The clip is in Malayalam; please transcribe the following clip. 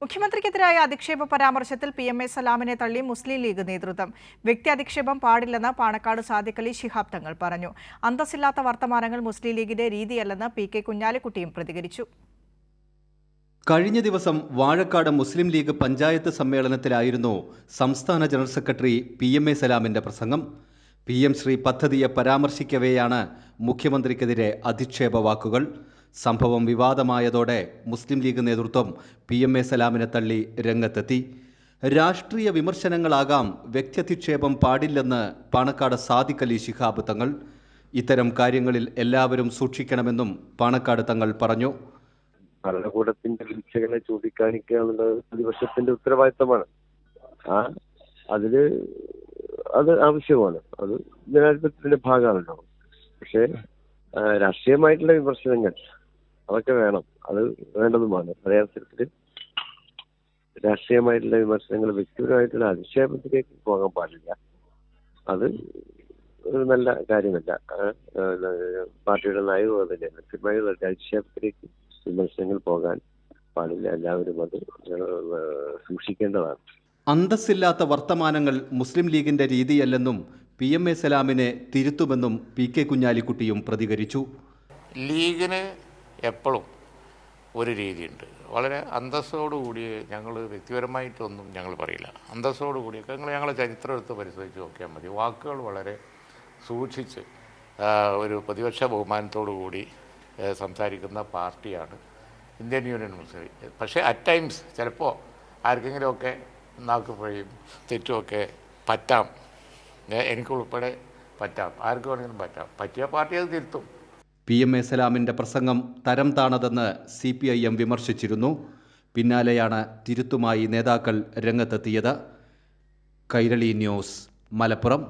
മുഖ്യമന്ത്രിക്കെതിരായ അധിക്ഷേപ പരാമർശത്തിൽ PMA സലാമിനെ തള്ളി മുസ്ലിം ലീഗ് നേതൃത്വം. വ്യക്തി അധിക്ഷേപം പാടില്ലെന്ന് പാണക്കാട് സാദിഖ് അലി ശിഹാബ് തങ്ങൾ പറഞ്ഞു. അന്തസ്സില്ലാത്ത വർത്തമാനങ്ങൾ മുസ്ലിം ലീഗിന്റെ രീതിയല്ലെന്ന് PK കുഞ്ഞാലിക്കുട്ടിയും പ്രതികരിച്ചു. കഴിഞ്ഞ ദിവസം വാഴക്കാട് മുസ്ലിം ലീഗ് പഞ്ചായത്ത് സമ്മേളനത്തിലായിരുന്നു സംസ്ഥാന ജനറൽ സെക്രട്ടറി PMA സലാമിന്റെ പ്രസംഗം. PM ശ്രീ പദ്ധതിയെ പരാമർശിക്കവെയാണ് മുഖ്യമന്ത്രിക്കെതിരെ അധിക്ഷേപ വാക്കുകൾ. സംഭവം വിവാദമായതോടെ മുസ്ലിം ലീഗ് നേതൃത്വം PMA സലാമിനെ തള്ളി രംഗത്തെത്തി. രാഷ്ട്രീയ വിമർശനങ്ങളാകാം, വ്യക്തിയധിക്ഷേപം പാടില്ലെന്ന് പാണക്കാട് സാദിഖ് അലി ശിഹാബ് തങ്ങൾ. ഇത്തരം കാര്യങ്ങളിൽ എല്ലാവരും സൂക്ഷിക്കണമെന്നും പാണക്കാട് തങ്ങൾ പറഞ്ഞു. ഭരണകൂടത്തിന്റെ വീഴ്ചകളെ ചൂണ്ടിക്കാണിക്കുക എന്നുള്ളത് പ്രതിപക്ഷത്തിന്റെ ഉത്തരവാദിത്തമാണ്. അത് ആവശ്യമാണ്, അത് ജനാധിപത്യത്തിന്റെ ഭാഗമാണല്ലോ. പക്ഷേ രാഷ്ട്രീയമായിട്ടുള്ള വിമർശനങ്ങൾ അതൊക്കെ വേണം, അത് വേണ്ടതുമാണ്. അതേ അവസരത്തിൽ രാഷ്ട്രീയമായിട്ടുള്ള വിമർശനങ്ങൾ വ്യക്തിപരമായിട്ടുള്ള അധിക്ഷേപത്തിലേക്ക് പോകാൻ പാടില്ല. അത് ഒരു നല്ല കാര്യമല്ല. പാർട്ടിയുടെ നയവും അത് തന്നെയാണ്. വ്യക്തിപരമായ അധിക്ഷേപത്തിലേക്ക് വിമർശനങ്ങൾ പോകാൻ പാടില്ല. എല്ലാവരും അത് സൂക്ഷിക്കേണ്ടതാണ്. അന്തസ്സില്ലാത്ത വർത്തമാനങ്ങൾ മുസ്ലിം ലീഗിന്റെ രീതിയല്ലെന്നും PMA സലാമിനെ തിരുത്തുമെന്നും PK കുഞ്ഞാലിക്കുട്ടിയും പ്രതികരിച്ചു. ലീഗിന് എപ്പോഴും ഒരു രീതിയുണ്ട്. വളരെ അന്തസ്സോടുകൂടി ഞങ്ങൾ വ്യക്തിപരമായിട്ടൊന്നും ഞങ്ങൾ പറയില്ല. അന്തസ്സോടുകൂടിയൊക്കെ ഞങ്ങളെ ചരിത്രം എടുത്ത് പരിശോധിച്ച് നോക്കിയാൽ മതി. വാക്കുകൾ വളരെ സൂക്ഷിച്ച് ഒരു പ്രതിപക്ഷ ബഹുമാനത്തോടു കൂടി സംസാരിക്കുന്ന പാർട്ടിയാണ് ഇന്ത്യൻ യൂണിയൻ മുസ്ലിം ലീഗ്. പക്ഷേ അറ്റ് ടൈംസ് ചിലപ്പോൾ ആർക്കെങ്കിലുമൊക്കെ നാക്കുപഴയും തെറ്റുമൊക്കെ പറ്റാം. എനിക്കുൾപ്പെടെ പറ്റാം, ആർക്ക് വേണമെങ്കിലും പറ്റാം. പറ്റിയ പാർട്ടി അത് തിരുത്തും. PMA സലാമിന്റെ പ്രസംഗം തരം താണതെന്ന് CPIM വിമർശിച്ചിരുന്നു. പിന്നാലെയാണ് തിരുത്തുമായി നേതാക്കൾ രംഗത്തെത്തിയത്. കൈരളി ന്യൂസ്, മലപ്പുറം.